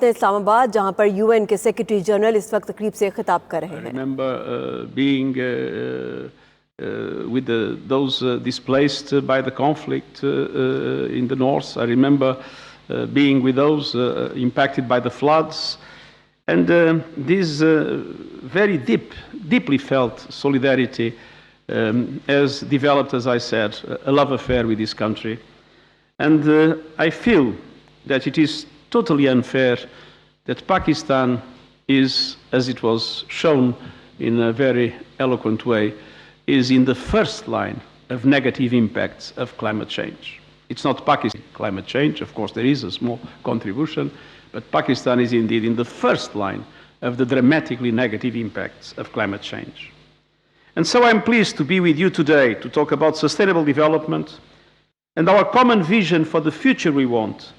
इस्लामाबाद जहां पर यूएन के सेक्रेटरी जनरल इस वक्त तकरीब से खिताब कर रहे हैं। I remember being with those displaced by the conflict in the north. I remember being with those impacted by the floods. And this very deeply felt solidarity has developed, as I said, a love affair with this country. And I feel that it is totally unfair that Pakistan is, as it was shown in a very eloquent way, is in the first line of negative impacts of climate change. It's not Pakistan climate change, of course there is a small contribution, but Pakistan is indeed in the first line of the dramatically negative impacts of climate change. And so I'm pleased to be with you today to talk about sustainable development and our common vision for the future we want,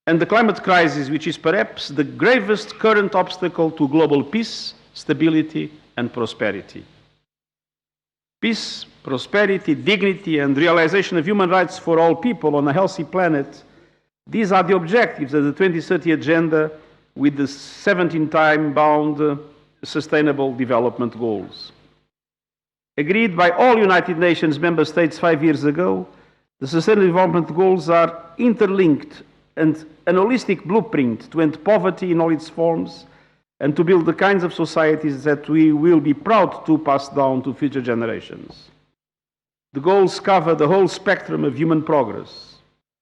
and the climate crisis, which is perhaps the gravest current obstacle to global peace, stability, and prosperity. Peace, prosperity, dignity, and realization of human rights for all people on a healthy planet, these are the objectives of the 2030 Agenda with the 17 time-bound Sustainable Development Goals. Agreed by all United Nations member states 5 years ago, the Sustainable Development Goals are interlinked and an holistic blueprint to end poverty in all its forms and to build the kinds of societies that we will be proud to pass down to future generations. The goals cover the whole spectrum of human progress.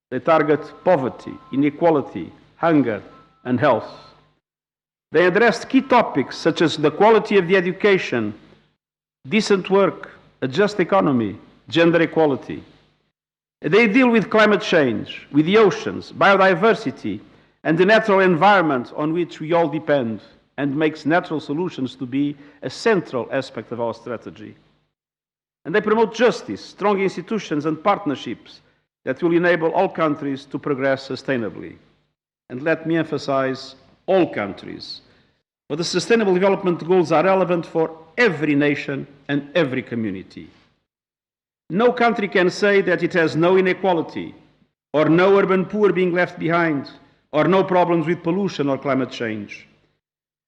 They target poverty, inequality, hunger, and health. They address key topics such as the quality of the education, decent work, a just economy, gender equality. They deal with climate change, with the oceans, biodiversity, and the natural environment on which we all depend, and makes natural solutions to be a central aspect of our strategy. And they promote justice, strong institutions, and partnerships that will enable all countries to progress sustainably. And let me emphasize, all countries. For the Sustainable Development Goals are relevant for every nation and every community. No country can say that it has no inequality, or no urban poor being left behind, or no problems with pollution or climate change.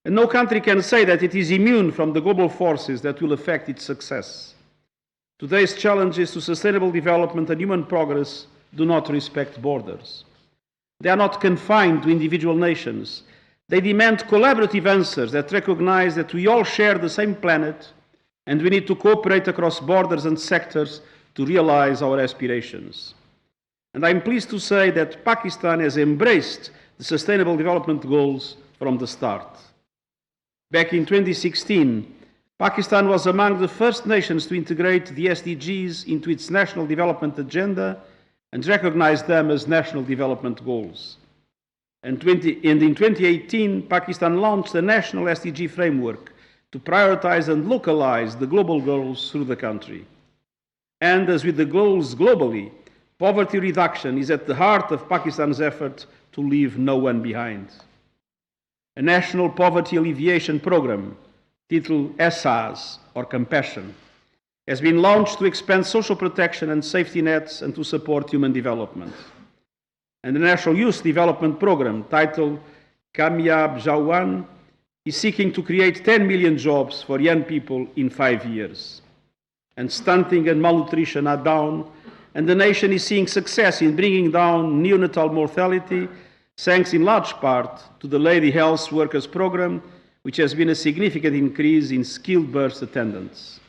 And no country can say that it is immune from the global forces that will affect its success. Today's challenges to sustainable development and human progress do not respect borders. They are not confined to individual nations. They demand collaborative answers that recognize that we all share the same planet and we need to cooperate across borders and sectors to realize our aspirations. And I'm pleased to say that Pakistan has embraced the Sustainable Development Goals from the start. Back in 2016, Pakistan was among the first nations to integrate the SDGs into its National Development Agenda and recognize them as National Development Goals. And in 2018, Pakistan launched a national SDG framework to prioritize and localize the global goals through the country. And as with the goals globally, poverty reduction is at the heart of Pakistan's effort to leave no one behind. A national poverty alleviation program, titled ESAS, or Compassion, has been launched to expand social protection and safety nets and to support human development. And the National Youth Development Program, titled Kamyab Jawan, is seeking to create 10 million jobs for young people in 5 years. And stunting and malnutrition are down, and the nation is seeing success in bringing down neonatal mortality, thanks in large part to the Lady Health Workers Program, which has been a significant increase in skilled birth attendance.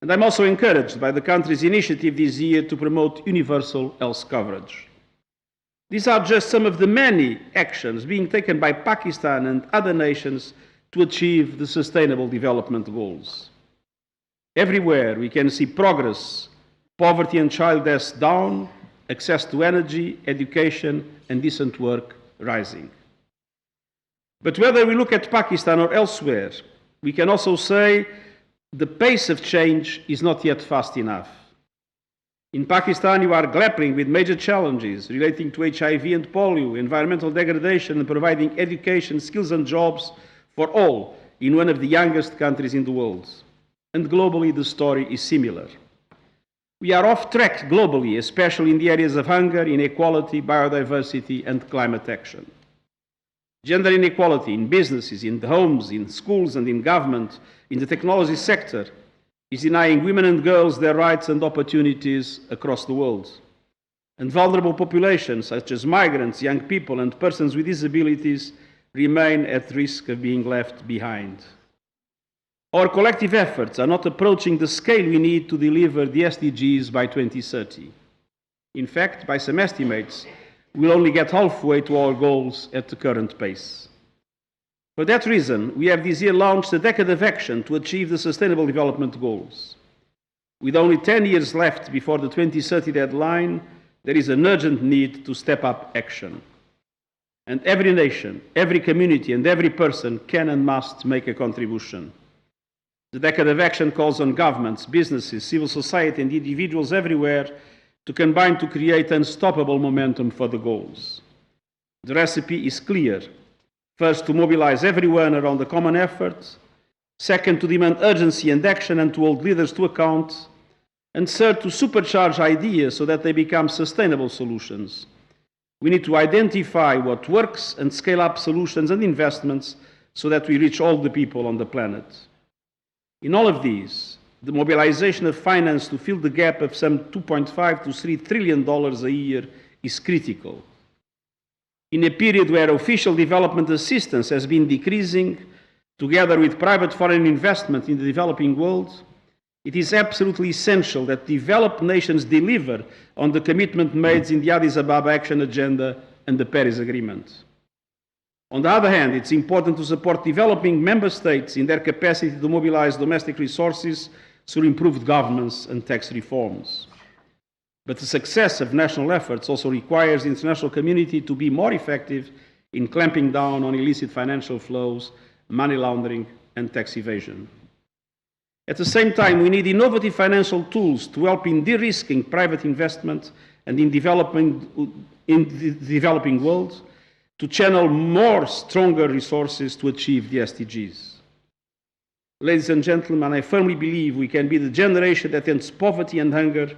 And I'm also encouraged by the country's initiative this year to promote universal health coverage. These are just some of the many actions being taken by Pakistan and other nations to achieve the Sustainable Development Goals. Everywhere we can see progress, poverty and child deaths down, access to energy, education, and decent work rising. But whether we look at Pakistan or elsewhere, we can also say the pace of change is not yet fast enough. In Pakistan, you are grappling with major challenges relating to HIV and polio, environmental degradation, and providing education, skills, and jobs for all in one of the youngest countries in the world. And globally, the story is similar. We are off track globally, especially in the areas of hunger, inequality, biodiversity, and climate action. Gender inequality in businesses, in homes, in schools and in government, in the technology sector, is denying women and girls their rights and opportunities across the world. And vulnerable populations, such as migrants, young people and persons with disabilities, remain at risk of being left behind. Our collective efforts are not approaching the scale we need to deliver the SDGs by 2030. In fact, by some estimates, we'll only get halfway to our goals at the current pace. For that reason, we have this year launched a decade of action to achieve the Sustainable Development Goals. With only 10 years left before the 2030 deadline, there is an urgent need to step up action. And every nation, every community and every person can and must make a contribution. The decade of action calls on governments, businesses, civil society and individuals everywhere to combine to create unstoppable momentum for the goals. The recipe is clear. First, to mobilize everyone around a common effort. Second, to demand urgency and action and to hold leaders to account. And third, to supercharge ideas so that they become sustainable solutions. We need to identify what works and scale up solutions and investments so that we reach all the people on the planet. In all of these, the mobilization of finance to fill the gap of some $2.5 to $3 trillion a year is critical. In a period where official development assistance has been decreasing, together with private foreign investment in the developing world, it is absolutely essential that developed nations deliver on the commitment made in the Addis Ababa Action Agenda and the Paris Agreement. On the other hand, it's important to support developing member states in their capacity to mobilize domestic resources through improved governance and tax reforms. But the success of national efforts also requires the international community to be more effective in clamping down on illicit financial flows, money laundering, and tax evasion. At the same time, we need innovative financial tools to help in de-risking private investment and in the developing world to channel more stronger resources to achieve the SDGs. Ladies and gentlemen, I firmly believe we can be the generation that ends poverty and hunger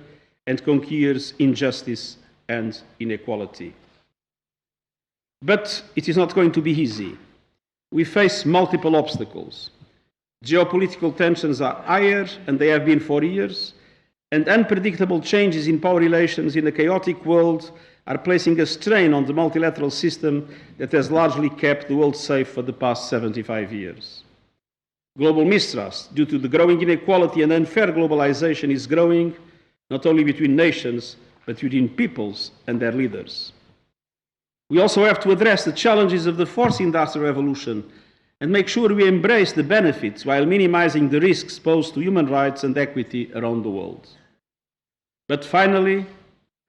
and conquers injustice and inequality. But it is not going to be easy. We face multiple obstacles. Geopolitical tensions are higher, and they have been for years, and unpredictable changes in power relations in a chaotic world are placing a strain on the multilateral system that has largely kept the world safe for the past 75 years. Global mistrust, due to the growing inequality and unfair globalization, is growing not only between nations, but between peoples and their leaders. We also have to address the challenges of the fourth industrial revolution and make sure we embrace the benefits while minimizing the risks posed to human rights and equity around the world. But finally,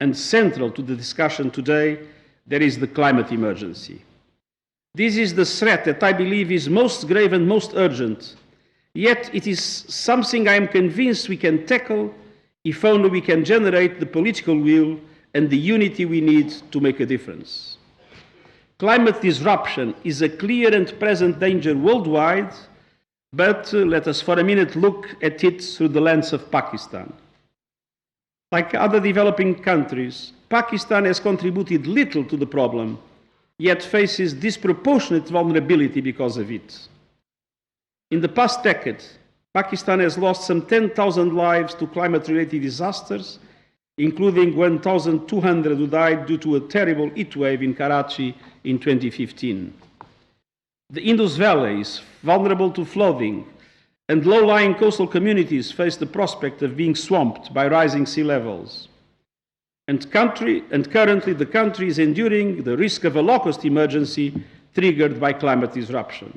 and central to the discussion today, there is the climate emergency. This is the threat that I believe is most grave and most urgent, yet it is something I am convinced we can tackle if only we can generate the political will and the unity we need to make a difference. Climate disruption is a clear and present danger worldwide, but let us for a minute look at it through the lens of Pakistan. Like other developing countries, Pakistan has contributed little to the problem, yet faces disproportionate vulnerability because of it. In the past decade, Pakistan has lost some 10,000 lives to climate-related disasters, including 1,200 who died due to a terrible heat wave in Karachi in 2015. The Indus Valley is vulnerable to flooding, and low-lying coastal communities face the prospect of being swamped by rising sea levels. And currently the country is enduring the risk of a locust emergency triggered by climate disruption.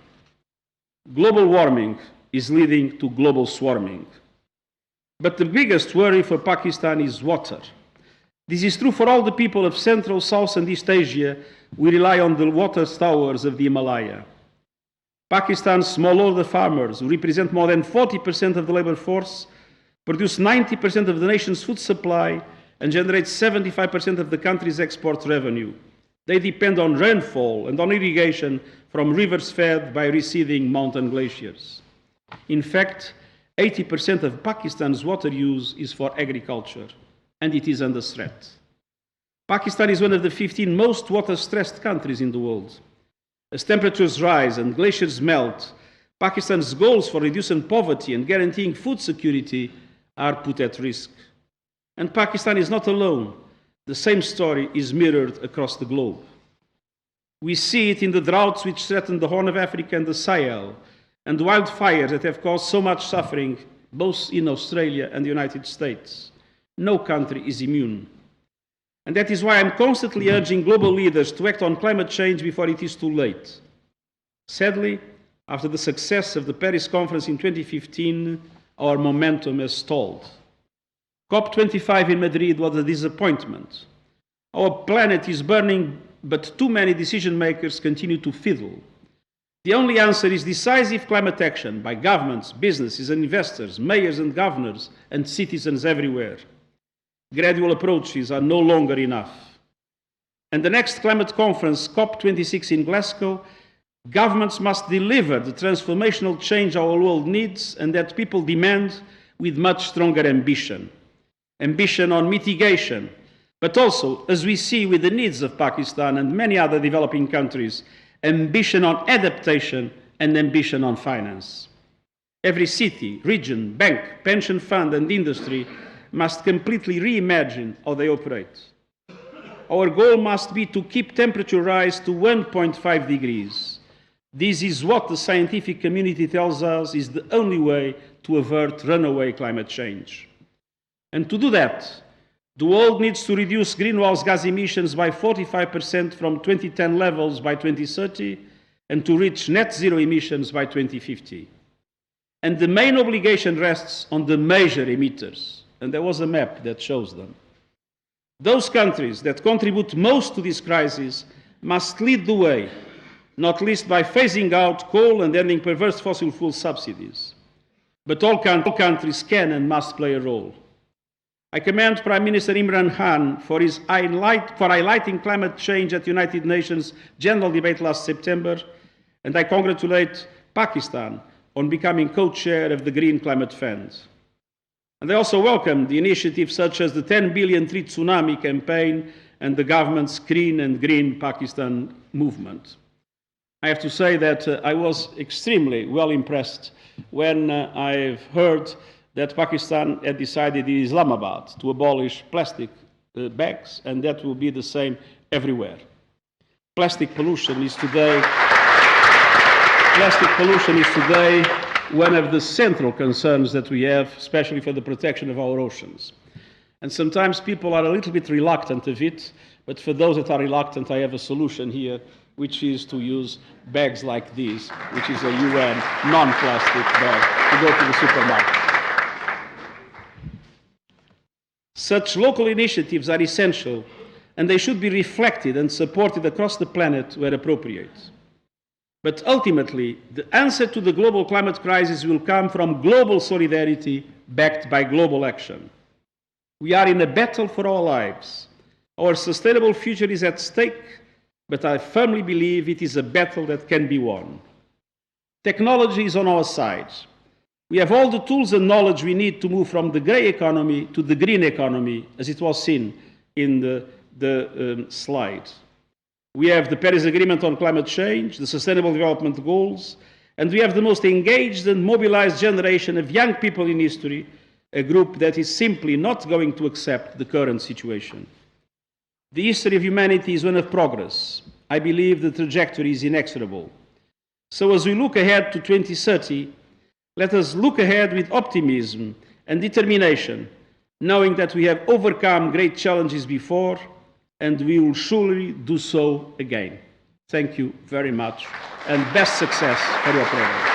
Global warming is leading to global swarming. But the biggest worry for Pakistan is water. This is true for all the people of Central, South and East Asia. We rely on the water towers of the Himalaya. Pakistan's smallholder farmers, who represent more than 40% of the labor force, produce 90% of the nation's food supply and generate 75% of the country's export revenue. They depend on rainfall and on irrigation from rivers fed by receding mountain glaciers. In fact, 80% of Pakistan's water use is for agriculture, and it is under threat. Pakistan is one of the 15 most water-stressed countries in the world. As temperatures rise and glaciers melt, Pakistan's goals for reducing poverty and guaranteeing food security are put at risk. And Pakistan is not alone. The same story is mirrored across the globe. We see it in the droughts which threaten the Horn of Africa and the Sahel, and wildfires that have caused so much suffering both in Australia and the United States. No country is immune. And that is why I'm constantly urging global leaders to act on climate change before it is too late. Sadly, after the success of the Paris conference in 2015, our momentum has stalled. COP25 in Madrid was a disappointment. Our planet is burning, but too many decision makers continue to fiddle. The only answer is decisive climate action by governments, businesses and investors, mayors and governors, and citizens everywhere. Gradual approaches are no longer enough. And the next climate conference, COP26 in Glasgow, governments must deliver the transformational change our world needs and that people demand with much stronger ambition. Ambition on mitigation, but also, as we see with the needs of Pakistan and many other developing countries, ambition on adaptation and ambition on finance. Every city, region, bank, pension fund and industry must completely reimagine how they operate. Our goal must be to keep temperature rise to 1.5 degrees. This is what the scientific community tells us is the only way to avert runaway climate change. And to do that, the world needs to reduce greenhouse gas emissions by 45% from 2010 levels by 2030 and to reach net zero emissions by 2050. And the main obligation rests on the major emitters. And there was a map that shows them. Those countries that contribute most to this crisis must lead the way, not least by phasing out coal and ending perverse fossil fuel subsidies. But all countries can and must play a role. I commend Prime Minister Imran Khan for highlighting climate change at the United Nations General Debate last September, and I congratulate Pakistan on becoming co-chair of the Green Climate Fund. And I also welcome the initiatives such as the 10 billion tree tsunami campaign and the government's Clean and Green Pakistan movement. I have to say that I was extremely well impressed when I've heard that Pakistan had decided in Islamabad to abolish plastic bags, and that will be the same everywhere. Plastic pollution is today one of the central concerns that we have, especially for the protection of our oceans. And sometimes people are a little bit reluctant of it, but for those that are reluctant, I have a solution here, which is to use bags like these, which is a UN non-plastic bag, to go to the supermarket. Such local initiatives are essential, and they should be reflected and supported across the planet where appropriate. But ultimately, the answer to the global climate crisis will come from global solidarity backed by global action. We are in a battle for our lives. Our sustainable future is at stake, but I firmly believe it is a battle that can be won. Technology is on our side. We have all the tools and knowledge we need to move from the grey economy to the green economy, as it was seen in the slide. We have the Paris Agreement on climate change, the Sustainable Development Goals, and we have the most engaged and mobilized generation of young people in history, a group that is simply not going to accept the current situation. The history of humanity is one of progress. I believe the trajectory is inexorable. So as we look ahead to 2030, let us look ahead with optimism and determination, knowing that we have overcome great challenges before, and we will surely do so again. Thank you very much, and best success for your program.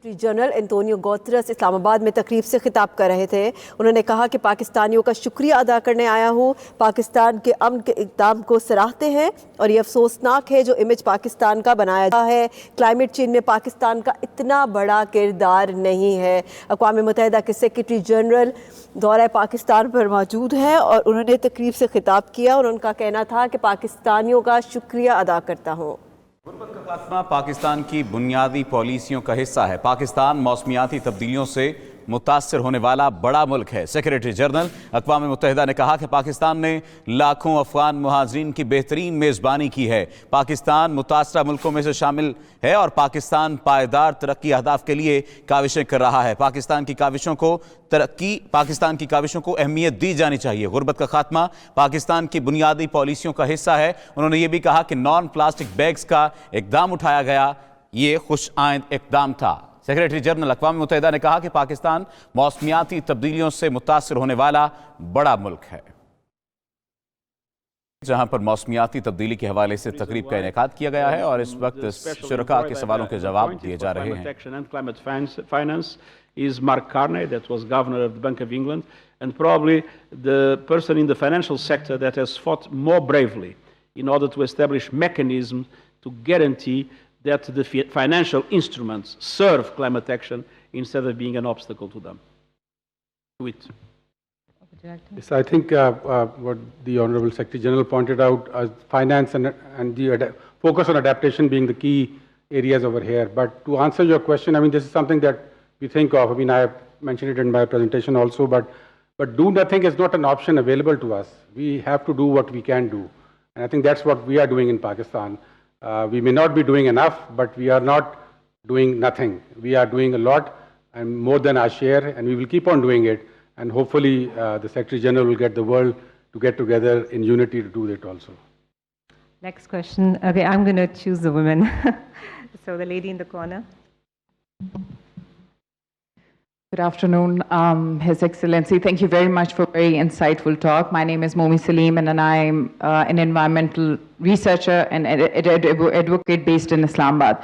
Secretary general Antonio Guterres Islamabad में तकरीब से खिताब कर रहे थे। उन्होंने कहा कि पाकिस्तानियों का शुक्रिया अदा करने आया हूँ, पाकिस्तान के अमन के इक़दाम को सराहते हैं और ये अफसोसनाक है जो इमेज पाकिस्तान का बनाया जा है। क्लाइमेट चेंज में पाकिस्तान का इतना बड़ा किरदार नहीं है। अक़वाम मुत्तहिदा के सेक्रेटरी जनरल दौरा पाकिस्तान पर मौजूद हैं और उन्होंने तकरीब से खिताब किया और उनका कहना था कि पाकिस्तानियों का शुक्रिया अदा करता हूँ। गुर्बत का खात्मा पाकिस्तान की बुनियादी पॉलिसियों का हिस्सा है। पाकिस्तान मौसमियाती तब्दीलियों से मुतासर होने वाला बड़ा मुल्क है। सेक्रेटरी जनरल अक़वाम मुत्तहिदा ने कहा कि पाकिस्तान ने लाखों अफगान मुहाजिरीन की बेहतरीन मेज़बानी की है। पाकिस्तान मुतासरा मुल्कों में से शामिल है और पाकिस्तान पायदार तरक्की अहदाफ के लिए काविशें कर रहा है। पाकिस्तान की काविशों को अहमियत दी जानी चाहिए। गुर्बत का खात्मा पाकिस्तान की बुनियादी पॉलिसियों का हिस्सा है। उन्होंने ये भी कहा कि नॉन प्लास्टिक बैग्स का इकदाम उठाया गया, ये खुश आइंद इकदाम था। सेक्रेटरी जनरल अक़वाम मुत्तहिदा ने कहा कि पाकिस्तान मौसमियाती तब्दीलियों से मुतासर होने वाला बड़ा मुल्क है, जहां पर मौसमियाती तब्दीली के हवाले से तकरीब का इनेकाद किया गया है और इस वक्त शुरका के सवालों के जवाब दिए जा रहे हैं। Is Mark Carney, that was governor of the Bank of England, and probably the person in the financial sector that has fought more bravely in order to establish mechanisms to guarantee that the financial instruments serve climate action instead of being an obstacle to them. Yes, I think what the Honorable Secretary General pointed out, finance and the focus on adaptation being the key areas over here. But to answer your question, I mean, this is something that we think of. I mean, I have mentioned it in my presentation also, but do nothing is not an option available to us. We have to do what we can do. And I think that's what we are doing in Pakistan. We may not be doing enough, but we are not doing nothing. We are doing a lot and more than our share, and we will keep on doing it. And hopefully the Secretary General will get the world to get together in unity to do it also. Next question. Okay, I'm going to choose the women. So the lady in the corner. Good afternoon, His Excellency. Thank you very much for a very insightful talk. My name is Momi Salim, and I'm an environmental researcher and advocate based in Islamabad.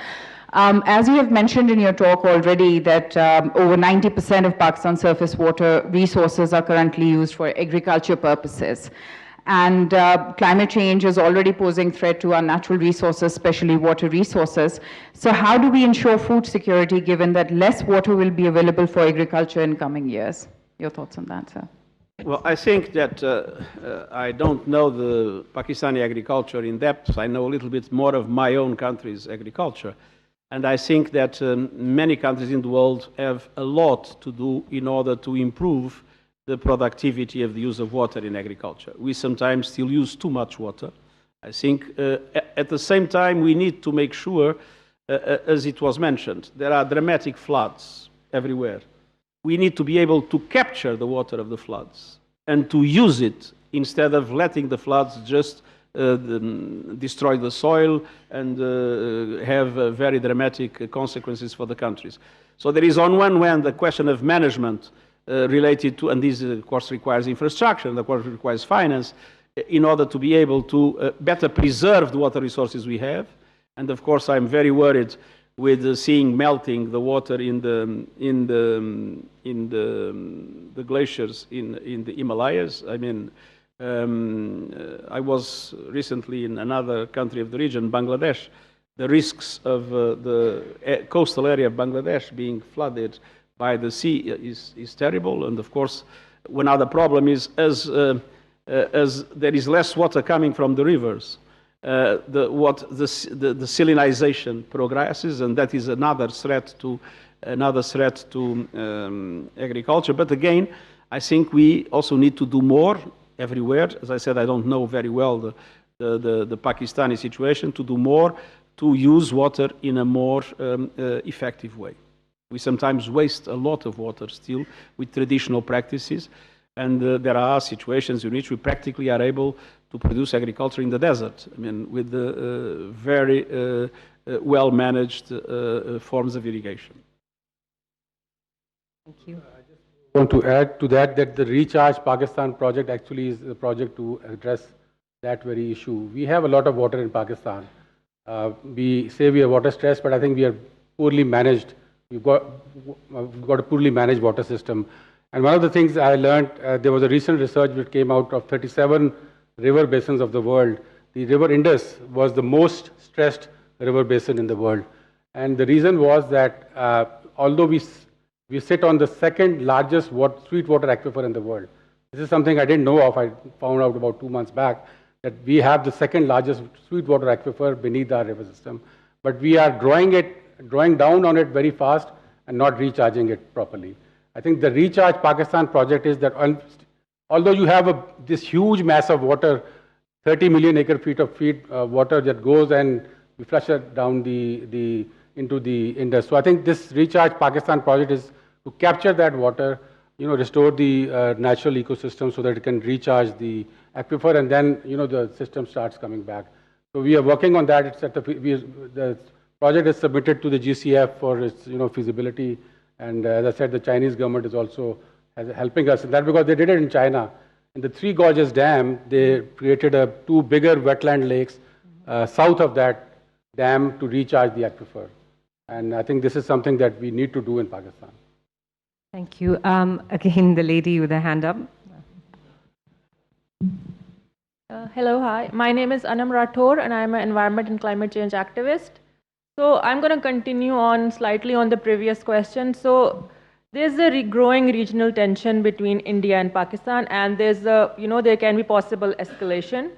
As you have mentioned in your talk already, that over 90% of Pakistan's surface water resources are currently used for agriculture purposes. And climate change is already posing threat to our natural resources, especially water resources. So how do we ensure food security given that less water will be available for agriculture in coming years? Your thoughts on that, sir? Well, I think that I don't know the Pakistani agriculture in depth. I know a little bit more of my own country's agriculture. And I think that many countries in the world have a lot to do in order to improve the productivity of the use of water in agriculture. We sometimes still use too much water. I think at the same time we need to make sure, as it was mentioned, there are dramatic floods everywhere. We need to be able to capture the water of the floods and to use it instead of letting the floods just destroy the soil and have very dramatic consequences for the countries. So there is on one hand the question of management related to, and this of course requires infrastructure, and of course requires finance, in order to be able to better preserve the water resources we have. And of course I'm very worried with seeing melting the water in the glaciers in the Himalayas. I mean, I was recently in another country of the region, Bangladesh. The risks of the coastal area of Bangladesh being flooded by the sea is terrible. And of course, one other problem is as there is less water coming from the rivers, the salinization progresses, and that is another threat to agriculture. But again, I think we also need to do more everywhere. As I said, I don't know very well the Pakistani situation, to do more to use water in a more effective way. We sometimes waste a lot of water still with traditional practices, and there are situations in which we practically are able to produce agriculture in the desert. I mean, with the very well-managed forms of irrigation. Thank you. I want to add to that the Recharge Pakistan project actually is a project to address that very issue. We have a lot of water in Pakistan. We say we are water stressed, but I think we are poorly managed. We've got a poorly managed water system. And one of the things I learned, there was a recent research which came out of 37 river basins of the world. The river Indus was the most stressed river basin in the world. And the reason was that although we sit on the second largest sweet water aquifer in the world. This is something I didn't know of. I found out about 2 months back that we have the second largest sweet water aquifer beneath our river system. But we are drawing down on it very fast and not recharging it properly. I think the Recharge Pakistan project is that although you have this huge mass of water, 30 million acre feet of water that goes and we flush it down into the Indus. So I think this Recharge Pakistan project is to capture that water, restore the natural ecosystem so that it can recharge the aquifer, and then, the system starts coming back. So we are working on that. It's at the project is submitted to the GCF for its, feasibility. And as I said, the Chinese government is also helping us in that because they did it in China. In the Three Gorges Dam, they created two bigger wetland lakes south of that dam to recharge the aquifer. And I think this is something that we need to do in Pakistan. Thank you. Again, the lady with her hand up. Hello, hi. My name is Anam Rathore, and I'm an environment and climate change activist. So I'm going to continue on slightly on the previous question. So there's a growing regional tension between India and Pakistan, and there's there can be possible escalation.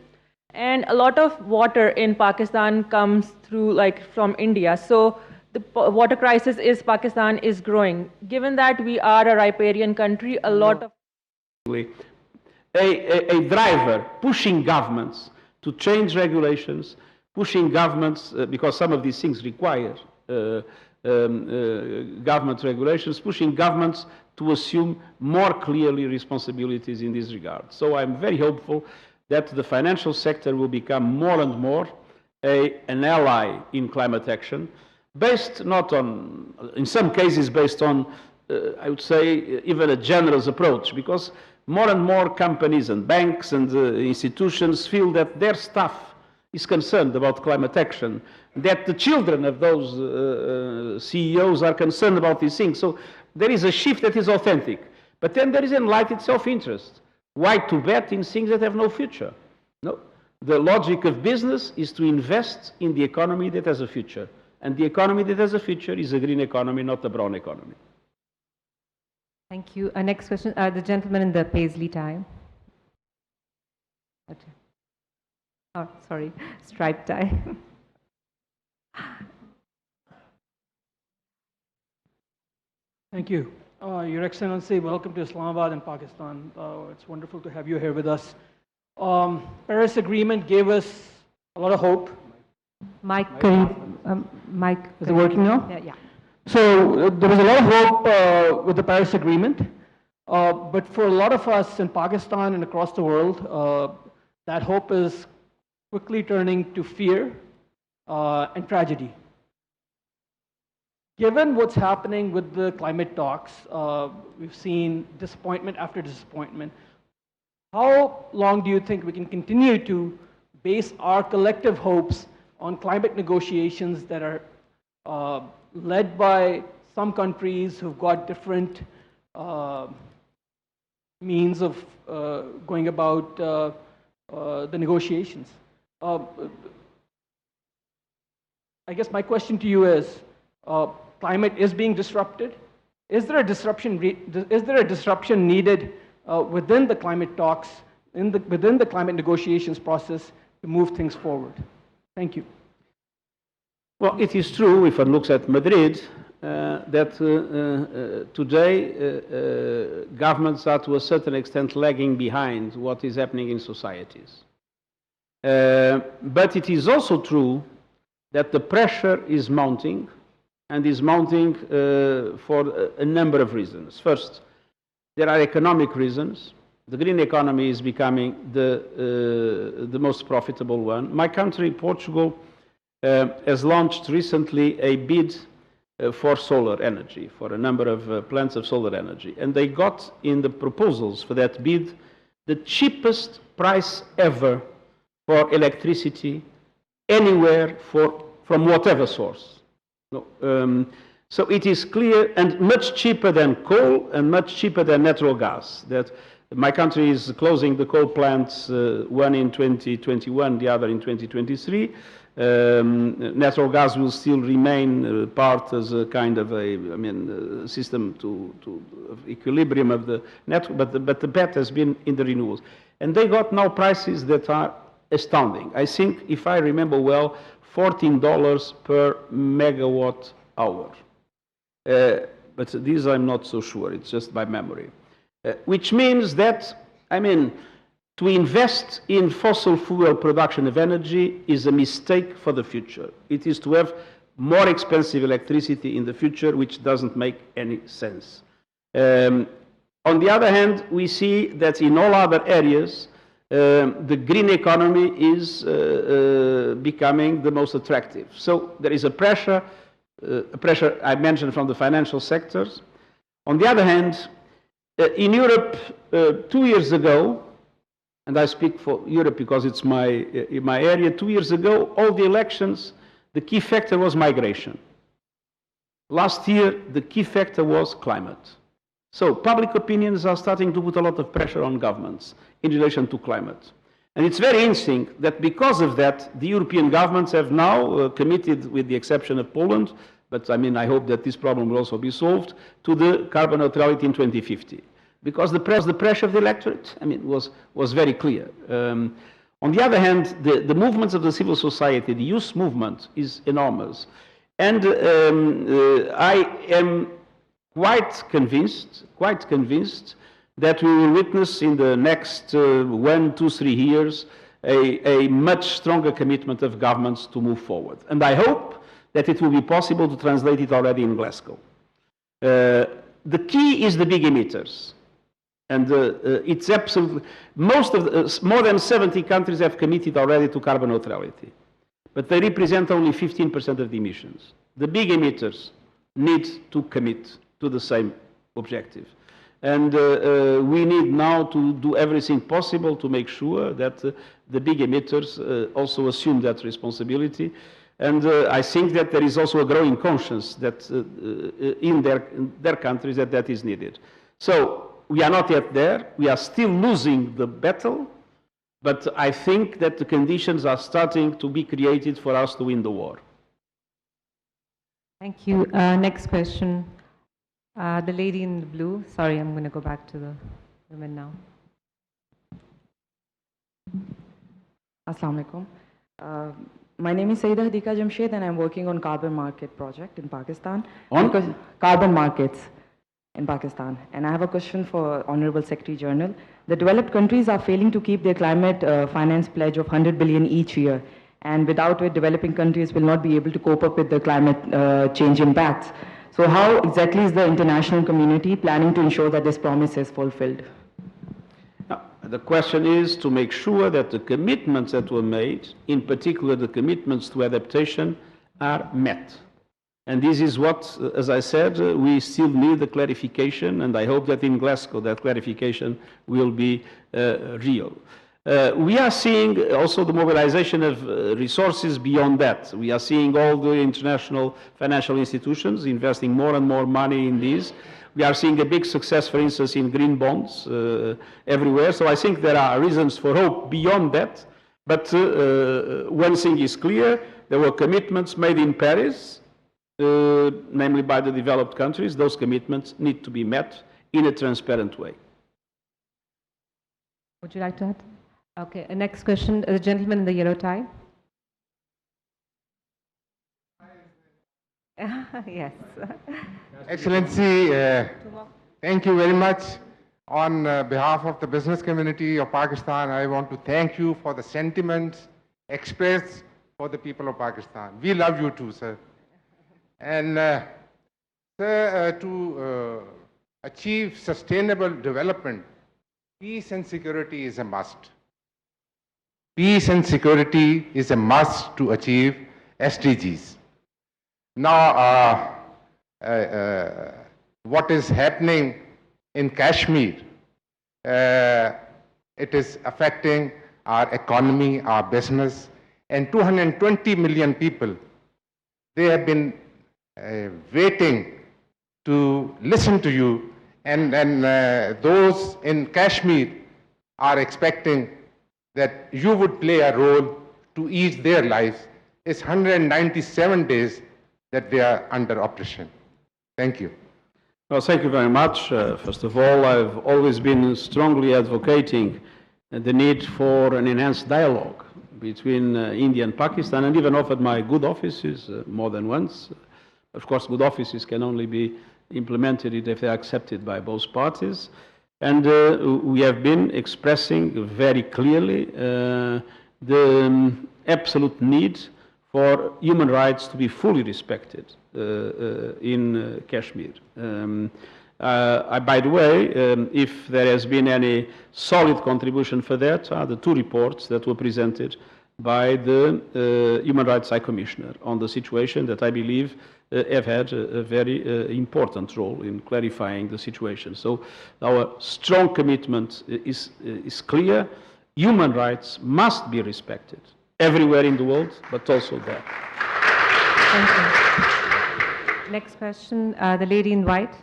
And a lot of water in Pakistan comes through from India. So the water crisis is Pakistan is growing. Given that we are a riparian country, a lot of a driver pushing governments to change regulations, pushing governments, because some of these things require government regulations, pushing governments to assume more clearly responsibilities in this regard. So I'm very hopeful that the financial sector will become more and more an ally in climate action, based not on, in some cases, based on, I would say, even a generous approach, because more and more companies and banks and institutions feel that their staff is concerned about climate action, that the children of those CEOs are concerned about these things. So there is a shift that is authentic. But then there is enlightened self-interest. Why to bet in things that have no future? No. The logic of business is to invest in the economy that has a future. And the economy that has a future is a green economy, not a brown economy. Thank you. Next question, the gentleman in the paisley tie. Okay. Oh, sorry, striped tie. Thank you. Your Excellency, welcome to Islamabad and Pakistan. It's wonderful to have you here with us. Paris Agreement gave us a lot of hope. Mike, Mike. Is it working now? Yeah. So there was a lot of hope with the Paris Agreement, but for a lot of us in Pakistan and across the world, that hope is quickly turning to fear and tragedy. Given what's happening with the climate talks, we've seen disappointment after disappointment. How long do you think we can continue to base our collective hopes on climate negotiations that are led by some countries who've got different means of going about the negotiations? I guess my question to you is, climate is being disrupted. Is there a disruption needed within the climate talks, within the climate negotiations process to move things forward? Thank you. Well, it is true, if one looks at Madrid, that today governments are to a certain extent lagging behind what is happening in societies. But it is also true that the pressure is mounting, and is mounting for a number of reasons. First, there are economic reasons. The green economy is becoming the most profitable one. My country, Portugal, has launched recently a bid for solar energy, for a number of plants of solar energy. And they got in the proposals for that bid the cheapest price ever for electricity anywhere from whatever source. No, so it is clear, and much cheaper than coal and much cheaper than natural gas, that my country is closing the coal plants, one in 2021, the other in 2023. Natural gas will still remain part as a kind of a, system of equilibrium of the network, but the bet has been in the renewables. And they got now prices that are astounding. I think, if I remember well, $14 per megawatt hour. but these I'm not so sure. It's just by memory. Which means that, I mean, to invest in fossil fuel production of energy is a mistake for the future. It is to have more expensive electricity in the future, which doesn't make any sense. On the other hand, we see that in all other areas, the green economy is becoming the most attractive. So there is a pressure I mentioned from the financial sectors. On the other hand, in Europe, 2 years ago, and I speak for Europe because it's my area, 2 years ago, all the elections, the key factor was migration. Last year, the key factor was climate. So public opinions are starting to put a lot of pressure on governments in relation to climate. And it's very interesting that because of that, the European governments have now committed, with the exception of Poland, but I mean, I hope that this problem will also be solved, to the carbon neutrality in 2050. Because the pressure of the electorate, I mean, was very clear. On the other hand, the movements of the civil society, the youth movement, is enormous. And I am quite convinced that we will witness in the next 1, 2, 3 years a much stronger commitment of governments to move forward. And I hope that it will be possible to translate it already in Glasgow. The key is the big emitters. And it's absolutely, more than 70 countries have committed already to carbon neutrality. But they represent only 15% of the emissions. The big emitters need to commit to the same objective. And we need now to do everything possible to make sure that the big emitters also assume that responsibility. And I think that there is also a growing conscience that in their countries that is needed. So we are not yet there. We are still losing the battle. But I think that the conditions are starting to be created for us to win the war. Thank you. Next question. The lady in the blue. Sorry, I'm going to go back to the women now. Assalamu alaikum. My name is Saida Hadika Jamshed and I'm working on carbon market project in Pakistan. On? Carbon markets in Pakistan. And I have a question for Honorable Secretary General. The developed countries are failing to keep their climate finance pledge of 100 billion each year. And without it, developing countries will not be able to cope up with the climate change impacts. So how exactly is the international community planning to ensure that this promise is fulfilled? The question is to make sure that the commitments that were made, in particular the commitments to adaptation, are met. And this is what, as I said, we still need the clarification, and I hope that in Glasgow that clarification will be real. We are seeing also the mobilization of resources beyond that. We are seeing all the international financial institutions investing more and more money in these. We are seeing a big success, for instance, in green bonds everywhere. So I think there are reasons for hope beyond that. But one thing is clear, there were commitments made in Paris, namely by the developed countries. Those commitments need to be met in a transparent way. Would you like to add? Okay, next question, the gentleman in the yellow tie. Yes. Excellency, thank you very much. On behalf of the business community of Pakistan, I want to thank you for the sentiments expressed for the people of Pakistan. We love you too, sir. And sir, to achieve sustainable development, peace and security is a must. Peace and security is a must to achieve SDGs. Now, what is happening in Kashmir, it is affecting our economy, our business, and 220 million people, they have been waiting to listen to you, and those in Kashmir are expecting that you would play a role to ease their lives. It's 197 days that they are under oppression. Thank you. Well, thank you very much. First of all, I've always been strongly advocating the need for an enhanced dialogue between India and Pakistan, and even offered my good offices more than once. Of course, good offices can only be implemented it if they are accepted by both parties. And we have been expressing very clearly the absolute need for human rights to be fully respected in Kashmir. By the way, if there has been any solid contribution for that, are the two reports that were presented by the Human Rights High Commissioner on the situation that I believe have had a very important role in clarifying the situation. So our strong commitment is clear. Human rights must be respected everywhere in the world, but also there. Thank you. Next question, the lady in white.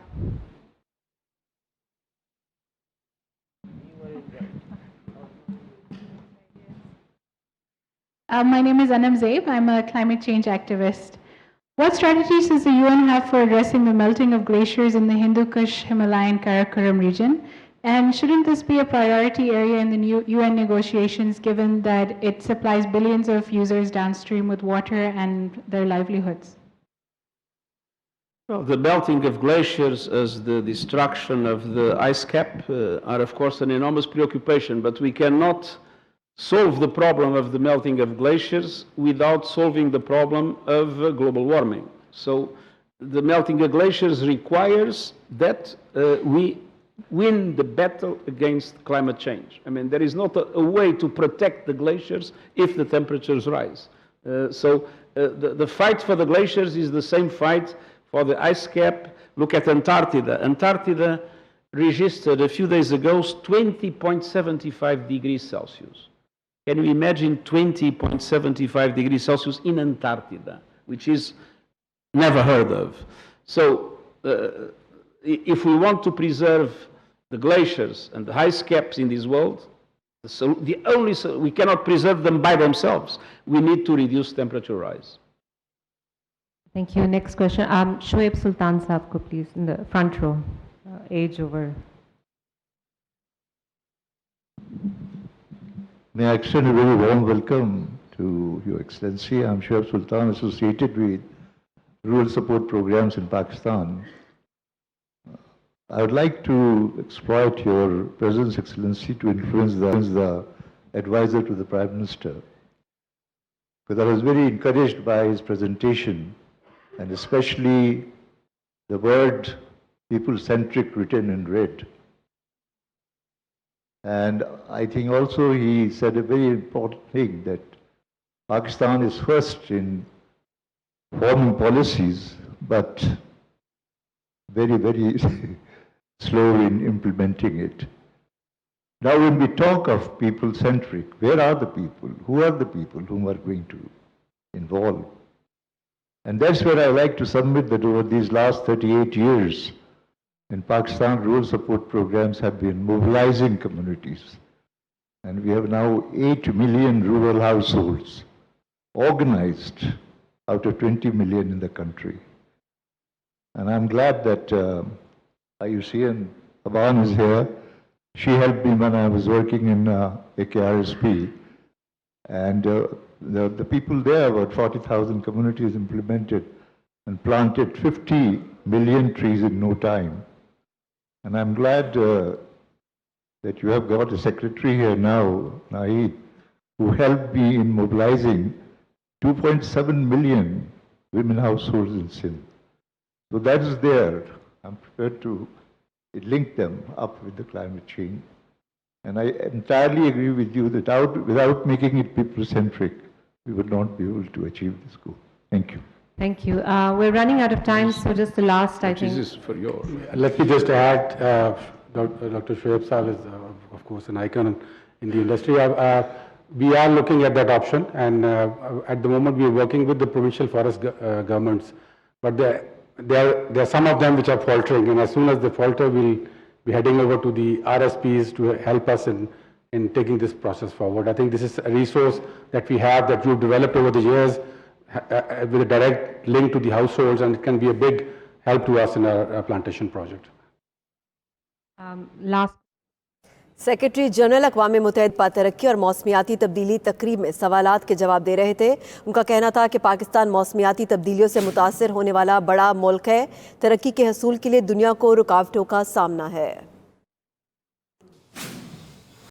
My name is Anam Zaib. I'm a climate change activist. What strategies does the UN have for addressing the melting of glaciers in the Hindu Kush Himalayan Karakoram region? And shouldn't this be a priority area in the new UN negotiations, given that it supplies billions of users downstream with water and their livelihoods? Well, the melting of glaciers as the destruction of the ice cap are, of course, an enormous preoccupation, but we cannot solve the problem of the melting of glaciers without solving the problem of global warming. So the melting of glaciers requires that we win the battle against climate change. I mean, there is not a way to protect the glaciers if the temperatures rise. The fight for the glaciers is the same fight for the ice cap. Look at Antarctica. Antarctica registered a few days ago 20.75 degrees Celsius. Can you imagine 20.75 degrees Celsius in Antarctica, which is never heard of? So if we want to preserve the glaciers and the ice caps in this world, we cannot preserve them by themselves. We need to reduce temperature rise. Thank you. Next question. Shoaib Sultan Saab ko please, in the front row. Age over. May I extend a very warm welcome to Your Excellency. I'm Shoaib Sultan, associated with rural support programs in Pakistan. I would like to exploit your presence, Excellency, to influence the advisor to the Prime Minister, because I was very encouraged by his presentation, and especially the word people-centric written in red. And I think also he said a very important thing, that Pakistan is first in forming policies, but very, very slow in implementing it. Now when we talk of people-centric, where are the people? Who are the people whom are going to involve? And that's where I like to submit that over these last 38 years, in Pakistan, rural support programs have been mobilizing communities. And we have now 8 million rural households organized out of 20 million in the country. And I'm glad that IUCN Aban is here. She helped me when I was working in AKRSP. And the people there, about 40,000 communities implemented and planted 50 million trees in no time. And I'm glad that you have got a secretary here now, Naeed, who helped me in mobilizing 2.7 million women households in Sindh. So that is there. I'm prepared to link them up with the climate change. And I entirely agree with you that without making it people-centric, we would not be able to achieve this goal. Thank you. Thank you. We're running out of time, so just the last, I think. This is for your. Let me just add, Dr. Shoaib Saab is, of course, an icon in the industry. We are looking at that option, and at the moment we are working with the provincial forest governments. But there are some of them which are faltering, and as soon as they falter, we'll be heading over to the RSPs to help us in taking this process forward. I think this is a resource that we have, that we've developed over the years, with a direct link to the households, and it can be a big help to us in our plantation project. Last. Secretary general अक़वाम मुत्तहिदा तरक्की और मौसमियाती तब्दीली तकरीब में सवालात के जवाब दे रहे थे। उनका कहना था कि पाकिस्तान मौसमियाती तब्दीलियों से मुतासर होने वाला बड़ा मुल्क है। तरक्की के हसूल के लिए दुनिया को रुकावटों का सामना है।